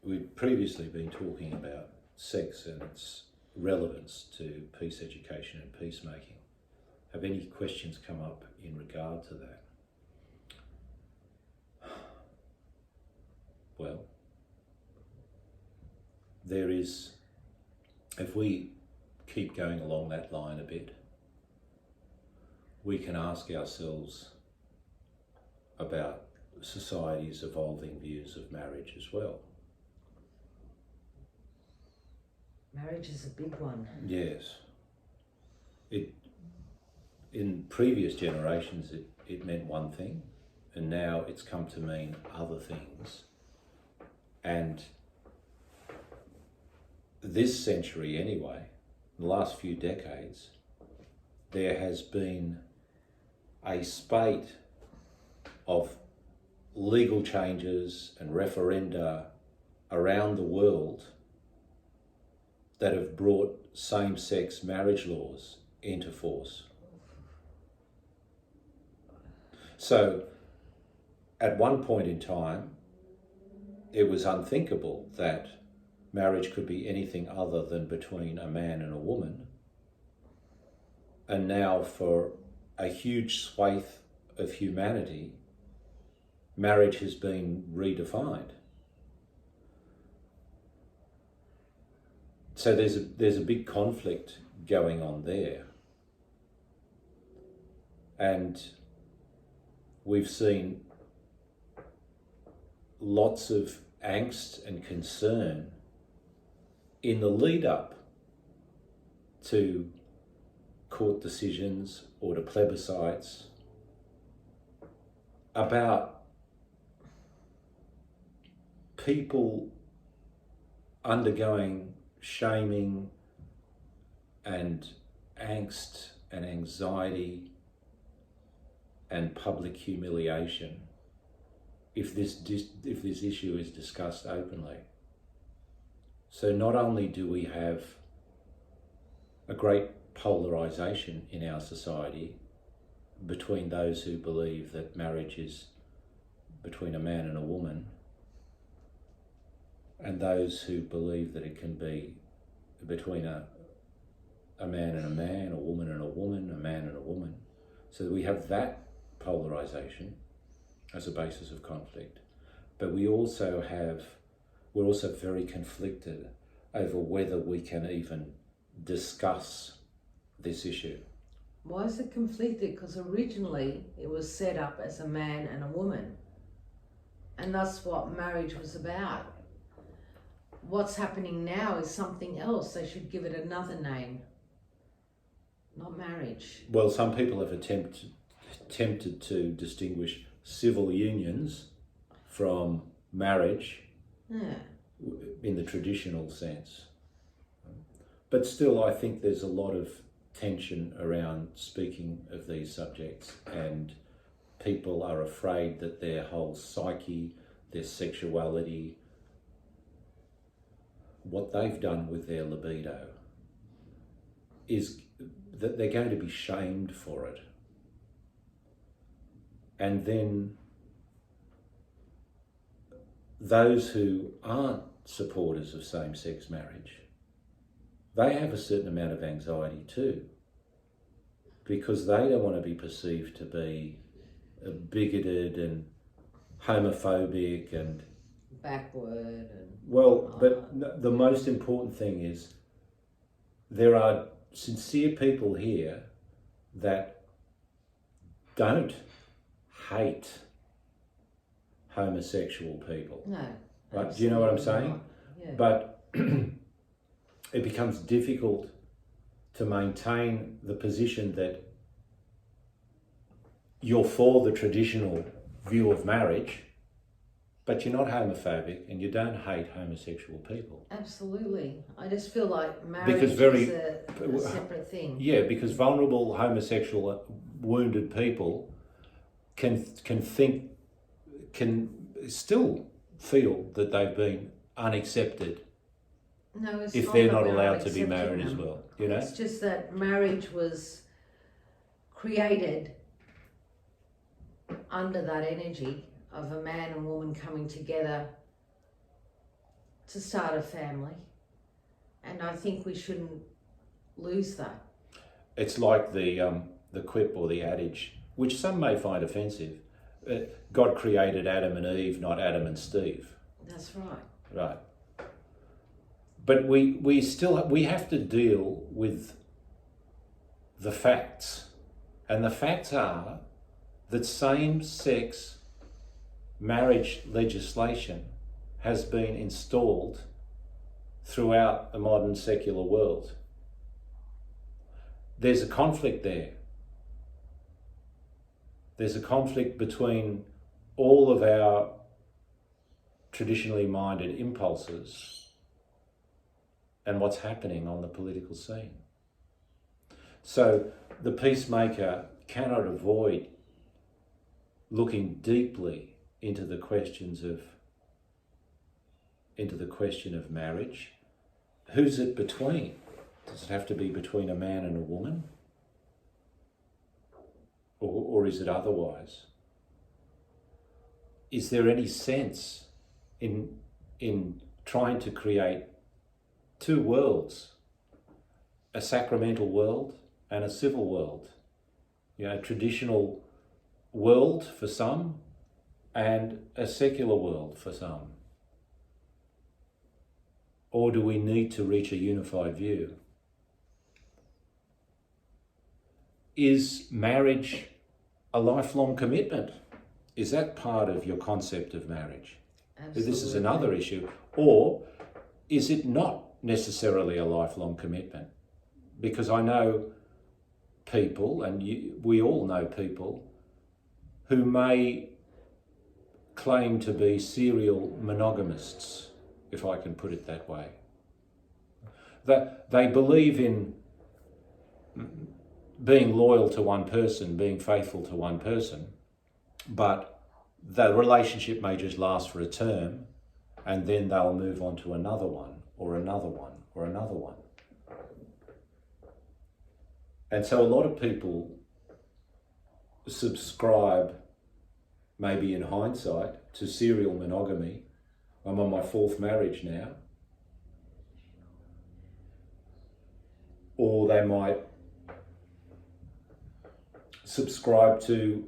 we've previously been talking about sex and its relevance to peace education and peacemaking. Have any questions come up in regard to that? Well, there is, if we keep going along that line a bit, we can ask ourselves about society's evolving views of marriage as well. Marriage is a big one. Yes. In previous generations, it meant one thing, and now it's come to mean other things. And this century anyway, the last few decades, there has been a spate of legal changes and referenda around the world that have brought same-sex marriage laws into force. So, at one point in time, it was unthinkable that marriage could be anything other than between a man and a woman. And now, for a huge swathe of humanity, marriage has been redefined. So there's a big conflict going on there. And we've seen lots of angst and concern in the lead up to court decisions or to plebiscites about people undergoing shaming and angst and anxiety and public humiliation if this issue is discussed openly. So not only do we have a great polarisation in our society between those who believe that marriage is between a man and a woman and those who believe that it can be between a man and a man, a woman and a woman, a man and a woman. So we have that polarisation as a basis of conflict. But we're also very conflicted over whether we can even discuss this issue. Why is it conflicted? Because originally it was set up as a man and a woman. And that's what marriage was about. What's happening now is something else. They should give it another name. Not marriage. Well, some people have attempted to distinguish civil unions from marriage in the traditional sense. But still, I think there's a lot of tension around speaking of these subjects, and people are afraid that their whole psyche, their sexuality, what they've done with their libido, is that they're going to be shamed for it. And then those who aren't supporters of same-sex marriage, they have a certain amount of anxiety too, because they don't want to be perceived to be bigoted and homophobic and backward and but the most important thing is there are sincere people here that don't hate homosexual people. No. Right? Do you know what I'm saying? Yeah. But it becomes difficult to maintain the position that you're for the traditional view of marriage, but you're not homophobic and you don't hate homosexual people. Absolutely. I just feel like marriage Because is a separate thing. Yeah, because vulnerable homosexual wounded people can still feel that they've been unaccepted if they're not allowed to be married as well. You know? It's just that marriage was created under that energy of a man and woman coming together to start a family, and I think we shouldn't lose that. It's like the quip or the adage, which some may find offensive. God created Adam and Eve, not Adam and Steve. That's right. Right. But we have to deal with the facts. And the facts are that same-sex marriage legislation has been installed throughout the modern secular world. There's a conflict there. There's a conflict between all of our traditionally minded impulses and what's happening on the political scene. So the peacemaker cannot avoid looking deeply into the question of marriage. Who's it between? Does it have to be between a man and a woman? Or is it otherwise? Is there any sense in trying to create two worlds, a sacramental world and a civil world? A traditional world for some and a secular world for some? Or do we need to reach a unified view? Is marriage a lifelong commitment? Is that part of your concept of marriage? Absolutely. This is another issue. Or is it not necessarily a lifelong commitment? Because I know people, and we all know people, who may claim to be serial monogamists, if I can put it that way. That they believe in being loyal to one person, being faithful to one person, but the relationship may just last for a term and then they'll move on to another one or another one or another one. And so a lot of people subscribe, maybe in hindsight, to serial monogamy. I'm on my fourth marriage now. Or they might subscribe to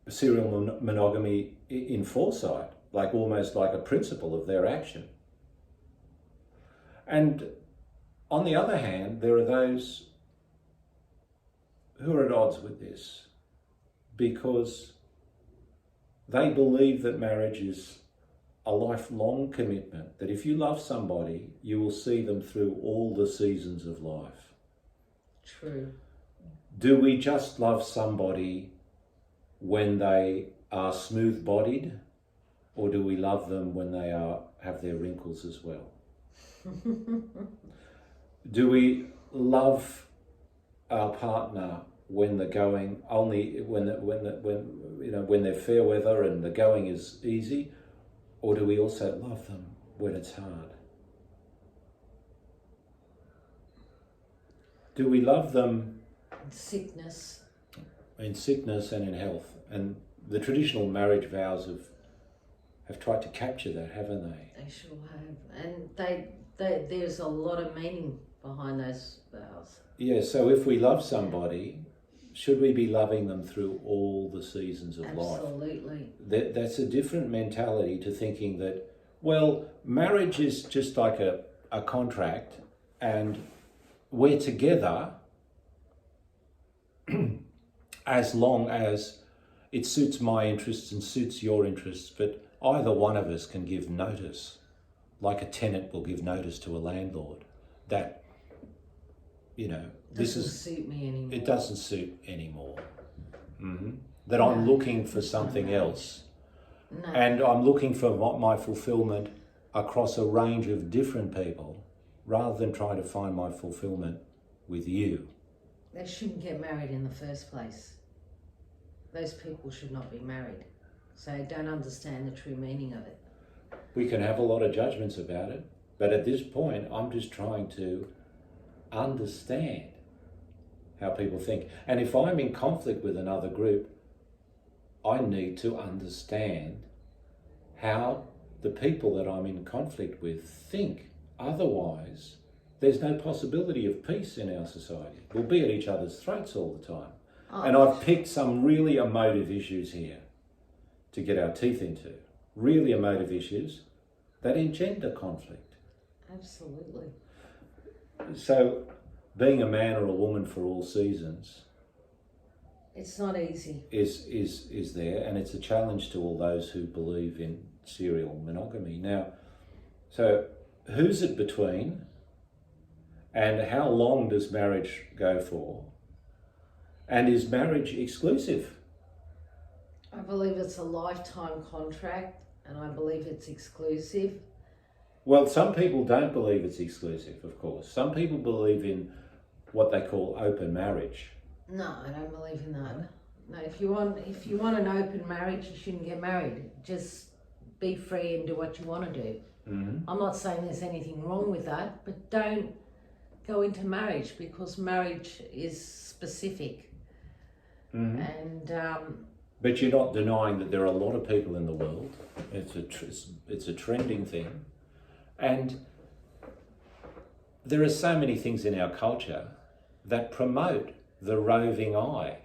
serial monogamy in foresight, like almost like a principle of their action. And on the other hand, there are those who are at odds with this because they believe that marriage is a lifelong commitment, that if you love somebody, you will see them through all the seasons of life. True. Do we just love somebody when they are smooth-bodied, or do we love them when they have their wrinkles as well? Do we love our partner when the going when they're fair weather and the going is easy, or do we also love them when it's hard? Do we love them in sickness and in health? And the traditional marriage vows have tried to capture that, haven't they? They sure have. And there's a lot of meaning behind those vows. Yeah, so if we love somebody, should we be loving them through all the seasons of life? Absolutely. That's a different mentality to thinking that, well, marriage is just like a contract and we're together as long as it suits my interests and suits your interests, but either one of us can give notice, like a tenant will give notice to a landlord, that, Doesn't suit me anymore. It doesn't suit anymore. Mm-hmm. That I'm looking for something else. No. And I'm looking for my fulfillment across a range of different people, rather than trying to find my fulfillment with you. They shouldn't get married in the first place. Those people should not be married. So I don't understand the true meaning of it. We can have a lot of judgments about it, but at this point, I'm just trying to understand how people think. And if I'm in conflict with another group, I need to understand how the people that I'm in conflict with think otherwise, there's no possibility of peace in our society. We'll be at each other's throats all the time. Oh. And I've picked some really emotive issues here to get our teeth into. Really emotive issues that engender conflict. Absolutely. So being a man or a woman for all seasons, it's not easy. Is there, and it's a challenge to all those who believe in serial monogamy. Now, so who's it between, and how long does marriage go for? And is marriage exclusive? I believe it's a lifetime contract, and I believe it's exclusive. Well, some people don't believe it's exclusive, of course. Some people believe in what they call open marriage. No, I don't believe in that. No, if you want an open marriage, you shouldn't get married. Just be free and do what you want to do. Mm-hmm. I'm not saying there's anything wrong with that, but don't go into marriage, because marriage is specific. Mm-hmm. And but you're not denying that there are a lot of people in the world. It's a trending thing, and there are so many things in our culture that promote the roving eye.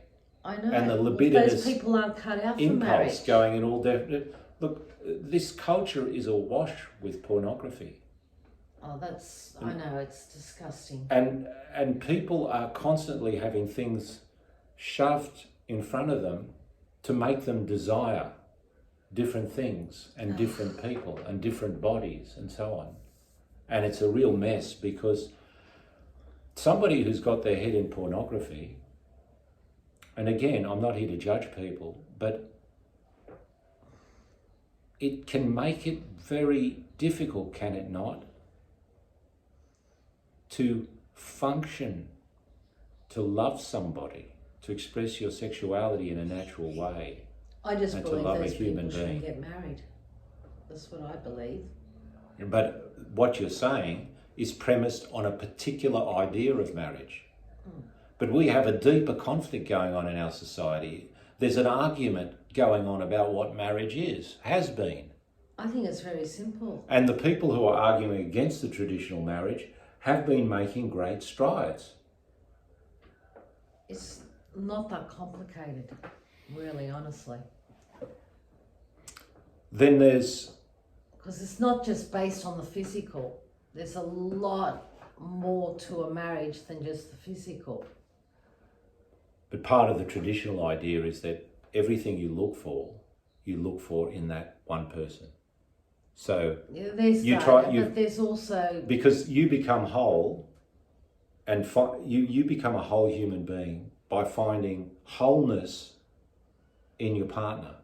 I know. And the libidinous those people aren't cut out for impulse marriage. going in all different. Look, this culture is awash with pornography. Oh, I know, it's disgusting. And people are constantly having things shoved in front of them to make them desire different things and different people and different bodies and so on. And it's a real mess, because somebody who's got their head in pornography, and again, I'm not here to judge people, but it can make it very difficult, can it not, to function, to love somebody, to express your sexuality in a natural way. I just and to believe love a those human people shouldn't being. get married. That's what I believe. But what you're saying is premised on a particular idea of marriage. But we have a deeper conflict going on in our society. There's an argument going on about what marriage is, has been. I think it's very simple. And the people who are arguing against the traditional marriage have been making great strides. It's not that complicated, really, honestly. Then there's... Because it's not just based on the physical. There's a lot more to a marriage than just the physical. But part of the traditional idea is that everything you look for in that one person. So yeah, there's but there's also... Because you become whole, and you become a whole human being by finding wholeness in your partner.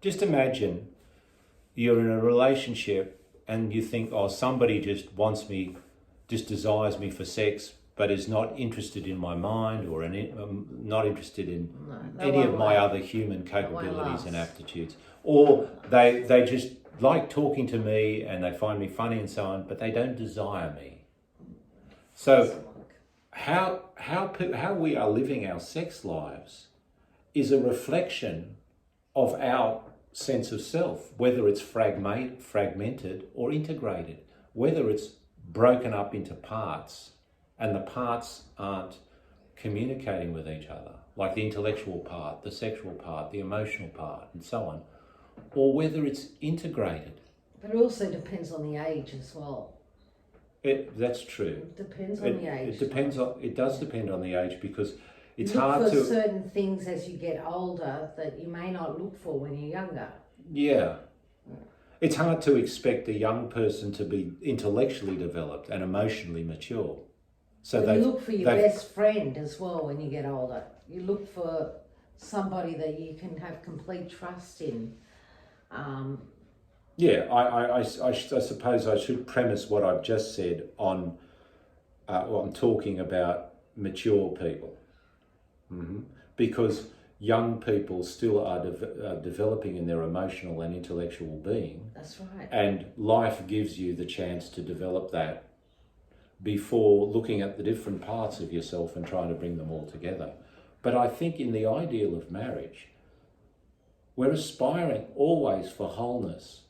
Just imagine you're in a relationship and you think, oh, somebody just wants me, just desires me for sex, but is not interested in my mind or not interested in any of my other human capabilities and aptitudes. Or they just like talking to me and they find me funny and so on, but they don't desire me. So how we are living our sex lives is a reflection of our sense of self, whether it's fragmented or integrated, whether it's broken up into parts and the parts aren't communicating with each other, like the intellectual part, the sexual part, the emotional part, and so on, or whether it's integrated. But it also depends on the age as well. That's true. It depends on the age. It does depend on the age, because it's look hard for to... certain things as you get older that you may not look for when you're younger. Yeah. It's hard to expect a young person to be intellectually developed and emotionally mature. So you look for your best friend as well when you get older. You look for somebody that you can have complete trust in. Yeah, I suppose I should premise what I've just said on, I'm talking about mature people. Mm-hmm. Because young people still are developing in their emotional and intellectual being. That's right. And life gives you the chance to develop that before looking at the different parts of yourself and trying to bring them all together. But I think in the ideal of marriage, we're aspiring always for wholeness.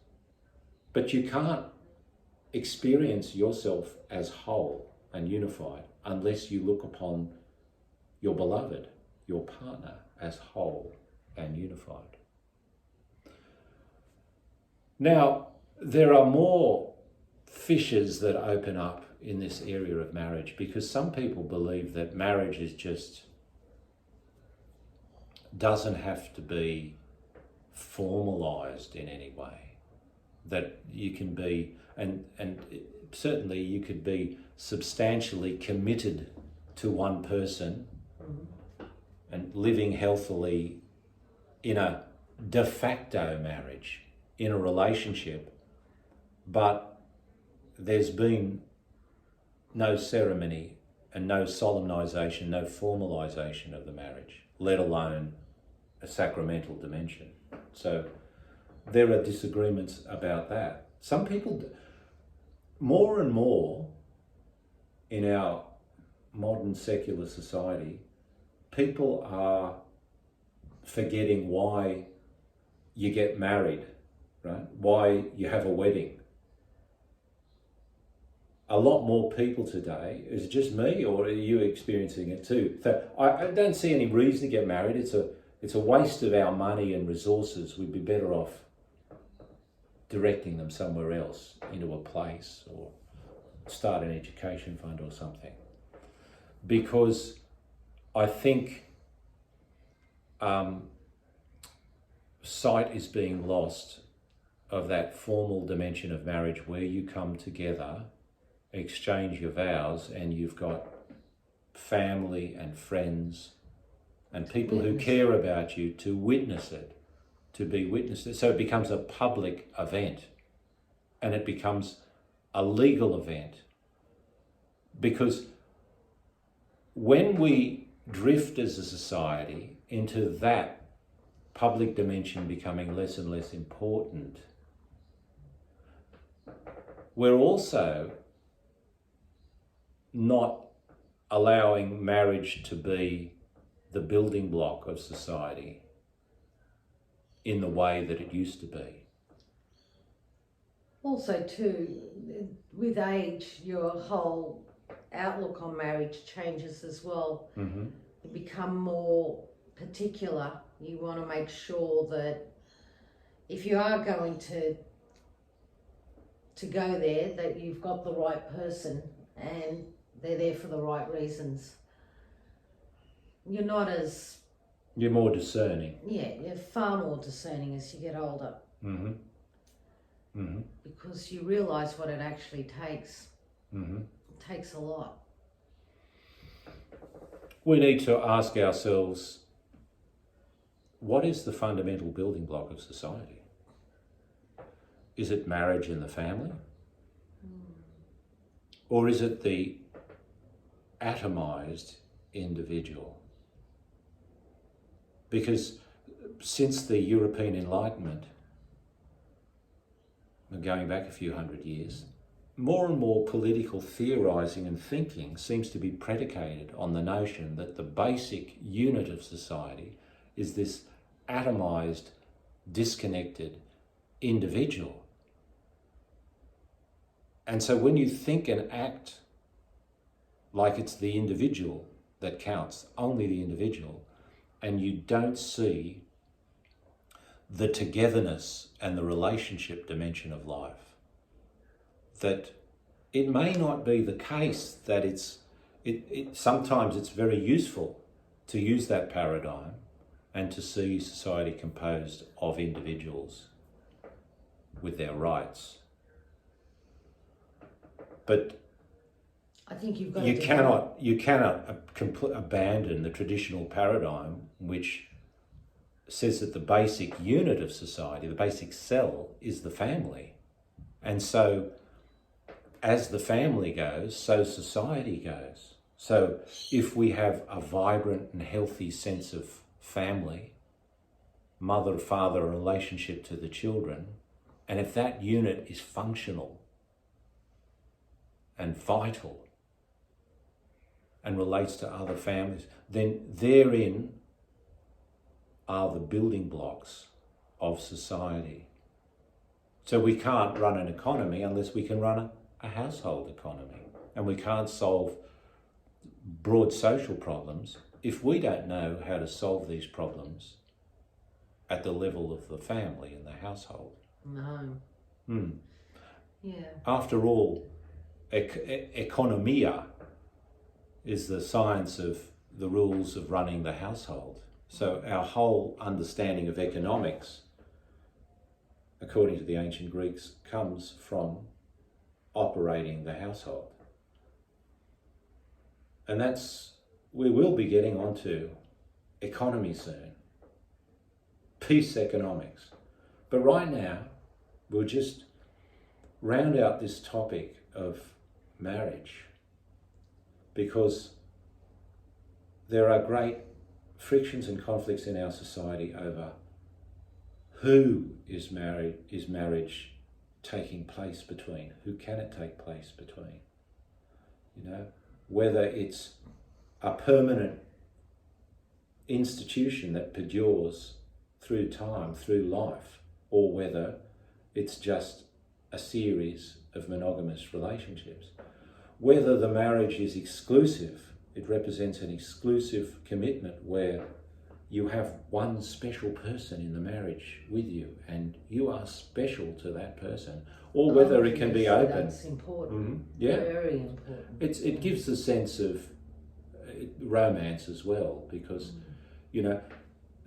But you can't experience yourself as whole and unified unless you look upon your beloved, your partner, as whole and unified. Now, there are more fissures that open up in this area of marriage, because some people believe that marriage is just doesn't have to be formalized in any way. That you can be, and certainly you could be substantially committed to one person and living healthily in a de facto marriage, in a relationship, but there's been no ceremony and no solemnisation, no formalisation of the marriage, let alone a sacramental dimension. So there are disagreements about that. Some people, more and more in our modern secular society, people are forgetting why you get married, right? Why you have a wedding. A lot more people today, is it just me or are you experiencing it too? So I don't see any reason to get married. It's a waste of our money and resources. We'd be better off directing them somewhere else, into a place, or start an education fund or something. Because I think sight is being lost of that formal dimension of marriage where you come together, exchange your vows, and you've got family and friends and people who care about you to witness it, to be witnessed. So it becomes a public event and it becomes a legal event. Because when we drift as a society into that public dimension becoming less and less important, we're also not allowing marriage to be the building block of society in the way that it used to be. Also too, with age, your whole outlook on marriage changes as well. Mm-hmm. You become more particular. You want to make sure that if you are going to go there, that you've got the right person and they're there for the right reasons. You're not as... You're more discerning. Yeah, you're far more discerning as you get older. Mm-hmm. Mm-hmm. Because you realise what it actually takes. Mm-hmm. It takes a lot. We need to ask ourselves, what is the fundamental building block of society? Is it marriage and the family? Or is it the atomised individual? Because since the European Enlightenment, going back a few hundred years, more and more political theorising and thinking seems to be predicated on the notion that the basic unit of society is this atomised, disconnected individual. And so when you think and act like it's the individual that counts, only the individual, and you don't see the togetherness and the relationship dimension of life, that it may not be the case that sometimes it's very useful to use that paradigm and to see society composed of individuals with their rights. But I think you've got you cannot abandon the traditional paradigm which says that the basic unit of society, the basic cell, is the family. And so as the family goes, so society goes. So if we have a vibrant and healthy sense of family, mother, father, relationship to the children, and if that unit is functional and vital and relates to other families, then therein are the building blocks of society. So we can't run an economy unless we can run a household economy. And we can't solve broad social problems if we don't know how to solve these problems at the level of the family and the household. No. Yeah. After all, economia is the science of the rules of running the household. So our whole understanding of economics, according to the ancient Greeks, comes from operating the household. And we will be getting onto economy soon. Peace economics. But right now, we'll just round out this topic of marriage, because there are great frictions and conflicts in our society over who is marriage taking place between, who can it take place between, whether it's a permanent institution that perdures through time, through life, or whether it's just a series of monogamous relationships. Whether the marriage is exclusive, it represents an exclusive commitment where you have one special person in the marriage with you and you are special to that person, or whether it can be open. That's important. Mm-hmm. Yeah. Very important. It gives a sense of romance as well, because,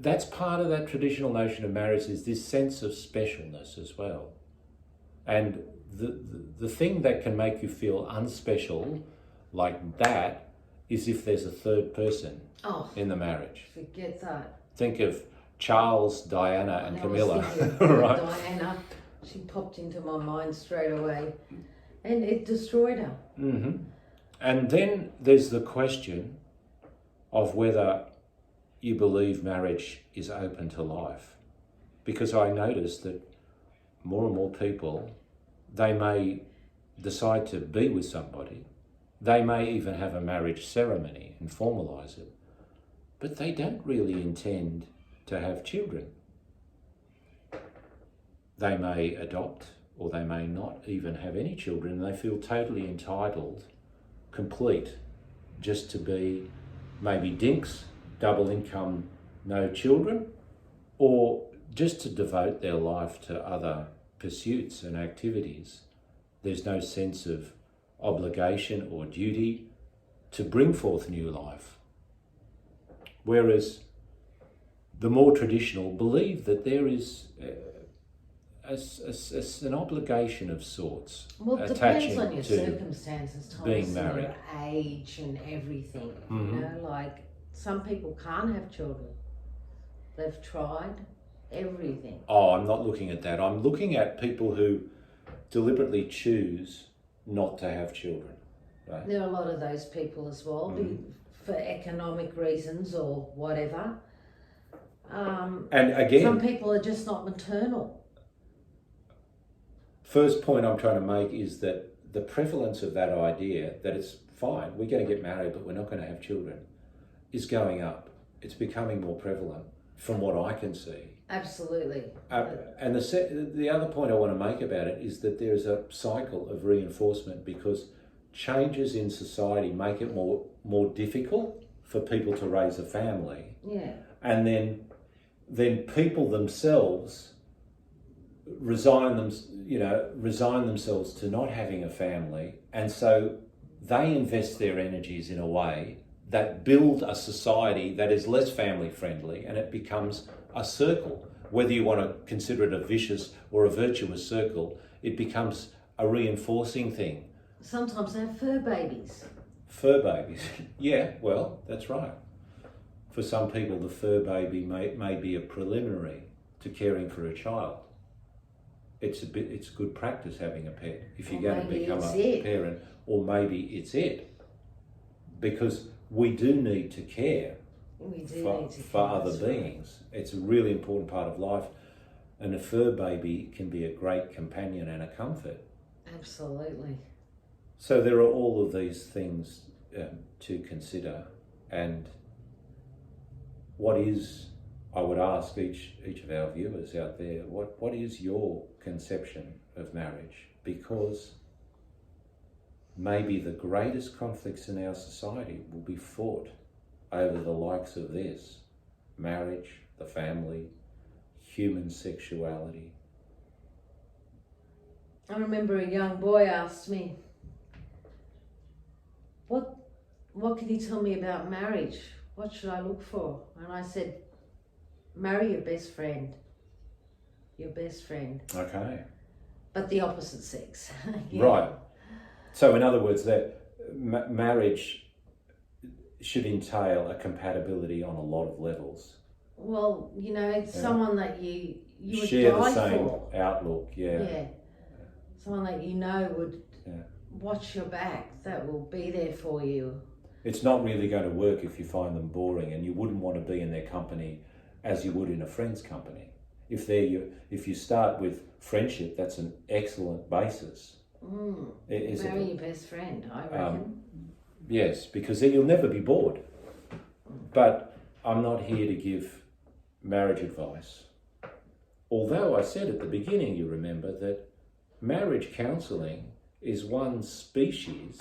that's part of that traditional notion of marriage, is this sense of specialness as well. And the thing that can make you feel unspecial like that is if there's a third person in the marriage. Forget that. Think of Charles, Diana and Camilla. Right? Diana, she popped into my mind straight away and it destroyed her. Mm-hmm. And then there's the question of whether you believe marriage is open to life. Because I notice that more and more people, they may decide to be with somebody, they may even have a marriage ceremony and formalise it, but they don't really intend to have children. They may adopt, or they may not even have any children, and they feel totally entitled, complete, just to be maybe dinks, double income, no children, or just to devote their life to other pursuits and activities. There's no sense of obligation or duty to bring forth new life. Whereas the more traditional believe that there is an obligation of sorts attaching to on your circumstances, Thomas, being married, your age and everything. Mm-hmm. Like some people can't have children. They've tried everything. Oh, I'm not looking at that. I'm looking at people who deliberately choose not to have children. Right? There are a lot of those people as well, for economic reasons or whatever. And again, some people are just not maternal. First point I'm trying to make is that the prevalence of that idea that it's fine, we're going to get married but we're not going to have children, is going up. It's becoming more prevalent from what I can see. Absolutely. And the other point I want to make about it is that there's a cycle of reinforcement, because changes in society make it more difficult for people to raise a family. Yeah. And then people themselves resign themselves to not having a family, and so they invest their energies in a way that build a society that is less family friendly, and it becomes a circle. Whether you want to consider it a vicious or a virtuous circle, it becomes a reinforcing thing. Sometimes they have fur babies. Fur babies, yeah, well, that's right. For some people, the fur baby may be a preliminary to caring for a child. It's good practice having a pet if you're going to become a parent, or maybe it's it. Because we do need to care for other beings. It's a really important part of life, and a fur baby can be a great companion and a comfort. Absolutely. So there are all of these things to consider, and what is I would ask each of our viewers out there, what is your conception of marriage? Because maybe the greatest conflicts in our society will be fought over the likes of this: marriage, the family, human sexuality. I remember a young boy asked me, what can you tell me about marriage? What should I look for? And I said, marry your best friend. Your best friend. Okay. But the opposite sex. Yeah. Right. So in other words, that marriage should entail a compatibility on a lot of levels. Well, you know, it's someone that you would share die the same for. outlook. Yeah. Yeah. Someone that you know would watch your back, that will be there for you. It's not really going to work if you find them boring, and you wouldn't want to be in their company as you would in a friend's company. If you start with friendship, that's an excellent basis. Marry your best friend, I reckon. Yes, because then you'll never be bored. But I'm not here to give marriage advice. Although I said at the beginning, you remember, that marriage counselling is one species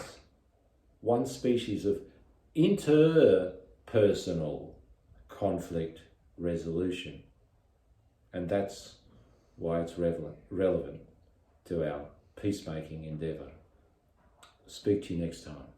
of interpersonal conflict resolution. And that's why it's relevant to our peacemaking endeavour. Speak to you next time.